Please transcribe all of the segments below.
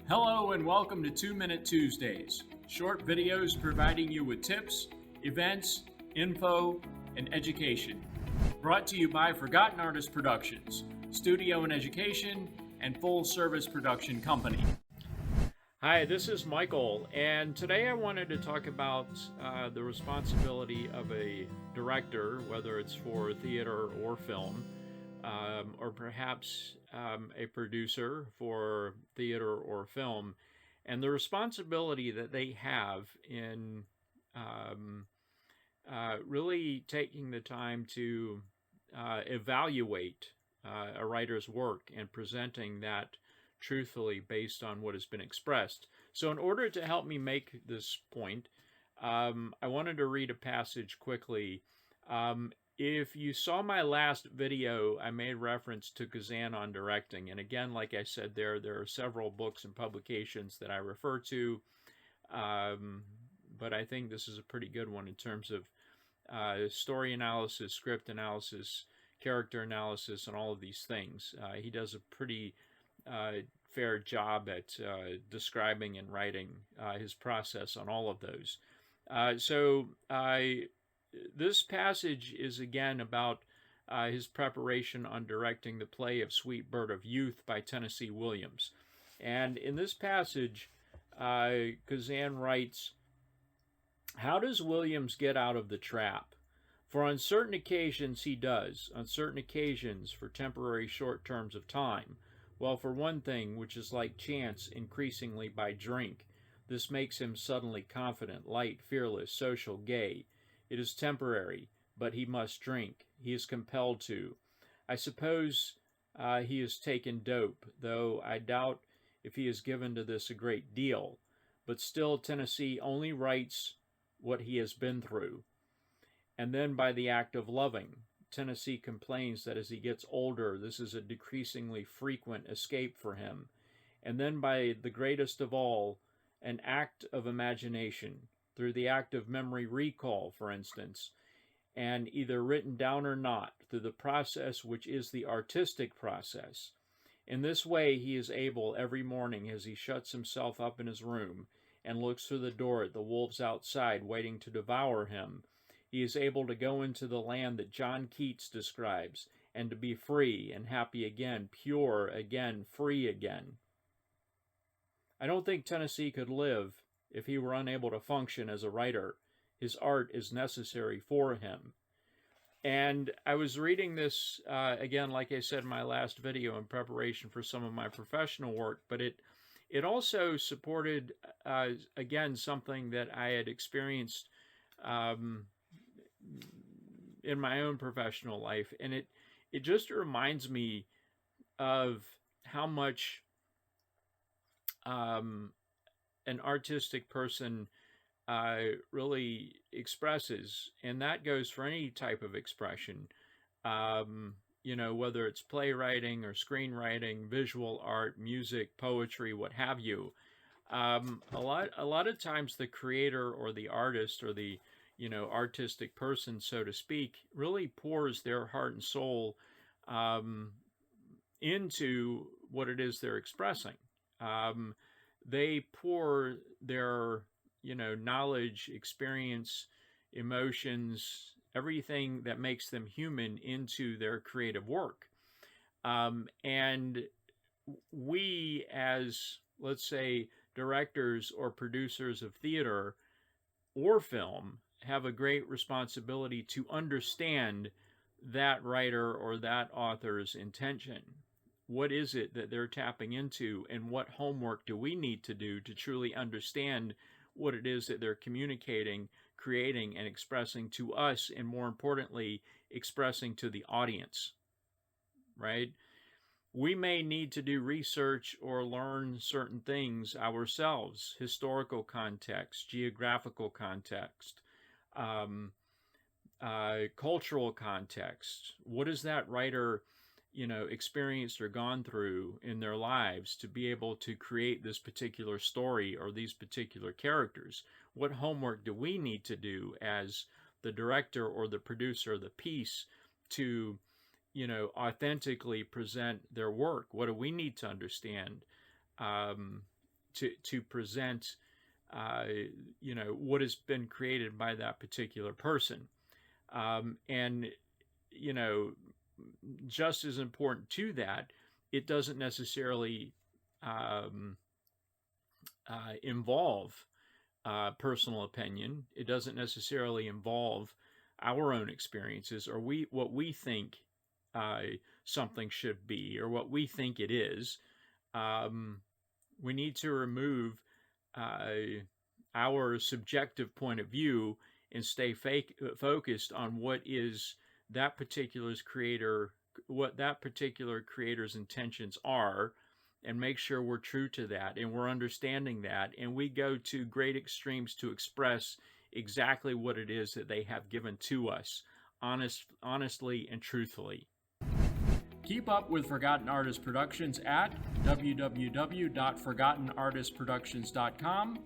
Hello and welcome to 2 Minute Tuesdays, short videos providing you with tips, events, info, and education. Brought to you by Forgotten Artist Productions, studio and education, and full service production company. Hi, this is Michael, and today I wanted to talk about the responsibility of a director, whether it's for theater or film, or perhaps a producer for theater or film, and the responsibility that they have in really taking the time to evaluate a writer's work and presenting that truthfully based on what has been expressed. So, in order to help me make this point, I wanted to read a passage quickly. If you saw my last video, I made reference to Kazan on directing. And again, like I said, there are several books and publications that I refer to. But I think this is a pretty good one in terms of story analysis, script analysis, character analysis, and all of these things. He does a pretty fair job at describing and writing his process on all of those. This passage is again about his preparation on directing the play of Sweet Bird of Youth by Tennessee Williams. And in this passage, Kazan writes, "How does Williams get out of the trap? For on certain occasions he does, on certain occasions for temporary short terms of time. Well, for one thing, which is like chance, increasingly by drink. This makes him suddenly confident, light, fearless, social, gay. It is temporary, but he must drink. He is compelled to. I suppose he has taken dope, though I doubt if he is given to this a great deal. But still, Tennessee only writes what he has been through. And then by the act of loving. Tennessee complains that as he gets older, this is a decreasingly frequent escape for him. And then by the greatest of all, an act of imagination, through the act of memory recall, for instance, and either written down or not, through the process which is the artistic process. In this way, he is able every morning as he shuts himself up in his room and looks through the door at the wolves outside waiting to devour him, he is able to go into the land that John Keats describes and to be free and happy again, pure again, free again. I don't think Tennessee could live if he were unable to function as a writer. His art is necessary for him." And I was reading this, again, like I said in my last video, in preparation for some of my professional work, but it also supported, again, something that I had experienced in my own professional life. And it just reminds me of how much an artistic person really expresses, and that goes for any type of expression. Whether it's playwriting or screenwriting, visual art, music, poetry, what have you. A lot of times, the creator or the artist or the artistic person, so to speak, really pours their heart and soul into what it is they're expressing. They pour their knowledge, experience, emotions, everything that makes them human into their creative work. And we, as, let's say, directors or producers of theater or film, have a great responsibility to understand that writer or that author's intention. What is it that they're tapping into, and what homework do we need to do to truly understand what it is that they're communicating, creating, and expressing to us, and more importantly, expressing to the audience, right? We may need to do research or learn certain things ourselves, historical context, geographical context, cultural context. What is that writer experienced or gone through in their lives to be able to create this particular story or these particular characters? What homework do we need to do as the director or the producer of the piece to authentically present their work? What do we need to understand? to present what has been created by that particular person. And just as important to that, it doesn't necessarily involve personal opinion. It doesn't necessarily involve our own experiences or what we think something should be or what we think it is. We need to remove our subjective point of view and stay focused on what that particular creator's intentions are, and make sure we're true to that and we're understanding that, and we go to great extremes to express exactly what it is that they have given to us, honestly and truthfully. Keep up with Forgotten Artist Productions at www.forgottenartistproductions.com,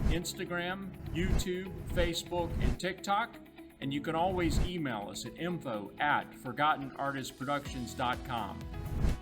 Instagram, YouTube, Facebook, and TikTok. And you can always email us at info@forgottenartistproductions.com.